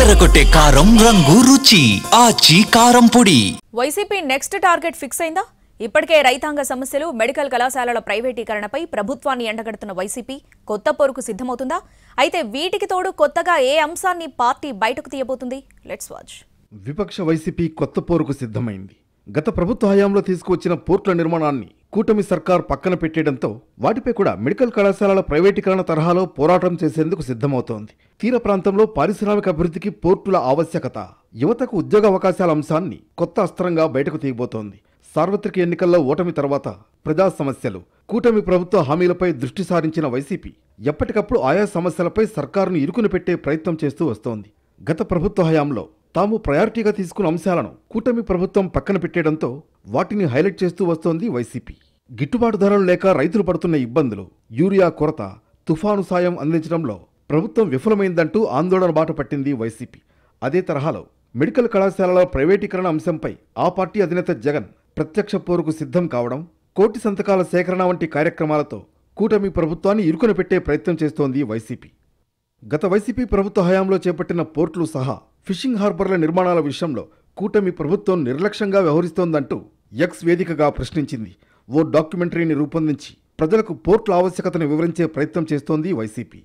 అదరగొట్టే కారం రంగు రుచి ఆచి కారం పొడి. వైసీపీ నెక్స్ట్ టార్గెట్ ఫిక్స్ అయిందా? ఇప్పటికే రైతాంగ సమస్యలు, మెడికల్ కళాశాలల ప్రైవేటీకరణపై ప్రభుత్వాన్ని ఎండగడుతున్న వైసీపీ కొత్త పోరుకు సిద్ధమవుతుందా? అయితే వీటికి తోడు కొత్తగా ఏ అంశాన్ని పార్టీ బయటకు తీయబోతుంది? Let's watch. విపక్ష వైసీపీ కొత్త పోరుకు సిద్ధమైంది. గత ప్రభుత్వ హయాంలో తీసుకువచ్చిన పోర్టుల నిర్మాణాన్ని కూటమి సర్కార్ పక్కన పెట్టేయడంతో వాటిపై కూడా మెడికల్ కళాశాలల ప్రైవేటీకరణ తరహాలో పోరాటం చేసేందుకు సిద్ధమవుతోంది. తీర ప్రాంతంలో పారిశ్రామిక అభివృద్ధికి పోర్టుల ఆవశ్యకత, యువతకు ఉద్యోగ అవకాశాల అంశాన్ని కొత్త అస్త్రంగా బయటకు తీయబోతోంది. సార్వత్రిక ఎన్నికల్లో ఓటమి తర్వాత ప్రజా సమస్యలు, కూటమి ప్రభుత్వ హామీలపై దృష్టి సారించిన వైసీపీ ఎప్పటికప్పుడు ఆయా సమస్యలపై సర్కారును ఇరుకుని పెట్టే ప్రయత్నం చేస్తూ వస్తోంది. గత ప్రభుత్వ హయాంలో తాము ప్రయారిటీగా తీసుకున్న అంశాలను కూటమి ప్రభుత్వం పక్కన పెట్టేయడంతో వాటిని హైలైట్ చేస్తూ వస్తోంది వైసీపీ. గిట్టుబాటు ధరలు లేక రైతులు పడుతున్న ఇబ్బందులు, యూరియా కొరత, తుఫాను సాయం అందించడంలో ప్రభుత్వం విఫలమైందంటూ ఆందోళన బాట పట్టింది వైసీపీ. అదే తరహాలో మెడికల్ కళాశాలల ప్రైవేటీకరణ అంశంపై ఆ పార్టీ అధినేత జగన్ ప్రత్యక్ష పోరుకు సిద్ధం కావడం, కోటి సంతకాల సేకరణ వంటి కార్యక్రమాలతో కూటమి ప్రభుత్వాన్ని ఇరుకున పెట్టే ప్రయత్నం చేస్తోంది వైసీపీ. గత వైసీపీ ప్రభుత్వ హయాంలో చేపట్టిన పోర్టులు సహా ఫిషింగ్ హార్బర్ల నిర్మాణాల విషయంలో కూటమి ప్రభుత్వం నిర్లక్ష్యంగా వ్యవహరిస్తోందంటూ ఎక్స్ వేదికగా ప్రశ్నించింది. ఓ డాక్యుమెంటరీని రూపొందించి ప్రజలకు పోర్టుల ఆవశ్యకతను వివరించే ప్రయత్నం చేస్తోంది వైసీపీ.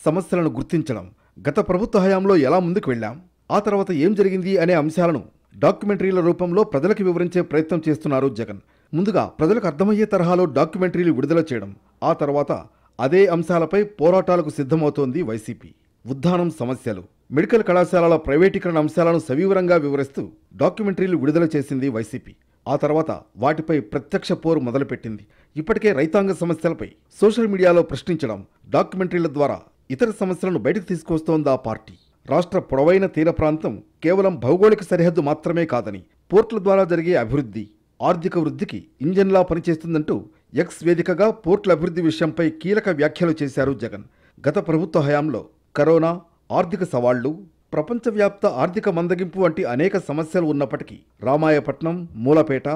సమస్యలను గుర్తించడం, గత ప్రభుత్వ హయాంలో ఎలా ముందుకు వెళ్లాం, ఆ తర్వాత ఏం జరిగింది అనే అంశాలను డాక్యుమెంటరీల రూపంలో ప్రజలకు వివరించే ప్రయత్నం చేస్తున్నారు జగన్. ముందుగా ప్రజలకు అర్థమయ్యే తరహాలో డాక్యుమెంటరీలు విడుదల చేయడం, ఆ తర్వాత అదే అంశాలపై పోరాటాలకు సిద్ధమవుతోంది వైసీపీ. ఉద్దానం సమస్యలు, మెడికల్ కళాశాలల ప్రైవేటీకరణ అంశాలను సవివరంగా వివరిస్తూ డాక్యుమెంటరీలు విడుదల చేసింది వైసీపీ. ఆ తర్వాత వాటిపై ప్రత్యక్ష పోరు మొదలుపెట్టింది. ఇప్పటికే రైతాంగ సమస్యలపై సోషల్ మీడియాలో ప్రశ్నించడం, డాక్యుమెంటరీల ద్వారా ఇతర సమస్యలను బయటకు తీసుకొస్తోంది ఆ పార్టీ. రాష్ట్ర పొడవైన తీర ప్రాంతం కేవలం భౌగోళిక సరిహద్దు మాత్రమే కాదని, పోర్టుల ద్వారా జరిగే అభివృద్ధి ఆర్థిక వృద్ధికి ఇంజన్లా పనిచేస్తుందంటూ ఎక్స్ వేదికగా పోర్టుల అభివృద్ధి విషయంపై కీలక వ్యాఖ్యలు చేశారు జగన్. గత ప్రభుత్వ హయాంలో కరోనా, ఆర్థిక సవాళ్లు, ప్రపంచవ్యాప్త ఆర్థిక మందగింపు వంటి అనేక సమస్యలు ఉన్నప్పటికీ రామాయపట్నం, మూలపేట,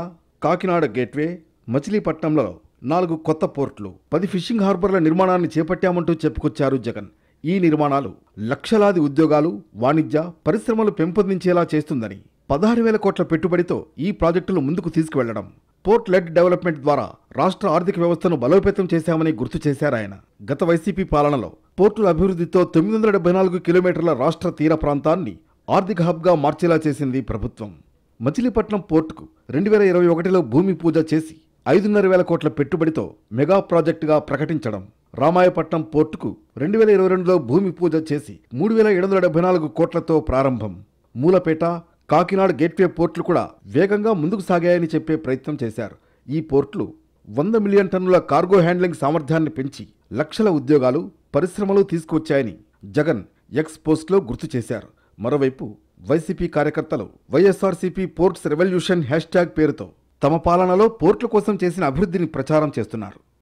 కాకినాడ గేట్వే, మచిలీపట్నంలో 4 కొత్త పోర్టులు, 10 ఫిషింగ్ హార్బర్ల నిర్మాణాన్ని చేపట్టామంటూ చెప్పుకొచ్చారు జగన్. ఈ నిర్మాణాలు లక్షలాది ఉద్యోగాలు, వాణిజ్య పరిశ్రమలు పెంపొందించేలా చేస్తుందని, 16,000 కోట్ల పెట్టుబడితో ఈ ప్రాజెక్టులు ముందుకు తీసుకువెళ్లడం, పోర్ట్ లెడ్ డెవలప్మెంట్ ద్వారా రాష్ట్ర ఆర్థిక వ్యవస్థను బలోపేతం చేశామని గుర్తు చేశారాయన. గత వైసీపీ పాలనలో పోర్టుల అభివృద్ధితో 974 కిలోమీటర్ల రాష్ట్ర తీర ప్రాంతాన్ని ఆర్థిక హబ్గా మార్చేలా చేసింది ప్రభుత్వం. మచిలీపట్నం పోర్టుకు 2021లో భూమి పూజ చేసి 5,500 కోట్ల పెట్టుబడితో మెగా ప్రాజెక్టుగా ప్రకటించడం, రామాయపట్నం పోర్టుకు 2022లో భూమి పూజ చేసి 3,774 కోట్లతో ప్రారంభం, మూలపేట, కాకినాడ గేట్వే పోర్టులు కూడా వేగంగా ముందుకు సాగాయని చెప్పే ప్రయత్నం చేశారు. ఈ పోర్టులు 100 మిలియన్ టన్నుల కార్గో హ్యాండ్లింగ్ సామర్థ్యాన్ని పెంచి లక్షల ఉద్యోగాలు, పరిశ్రమలు తీసుకువచ్చాయని జగన్ ఎక్స్ పోస్ట్లో గుర్తు చేశారు. మరోవైపు వైసీపీ కార్యకర్తలు వైఎస్ఆర్సీపీ పోర్ట్స్ రెవల్యూషన్ హ్యాష్ట్యాగ్ పేరుతో తమ పాలనలో పోర్టుల కోసం చేసిన అభివృద్ధిని ప్రచారం చేస్తున్నారు.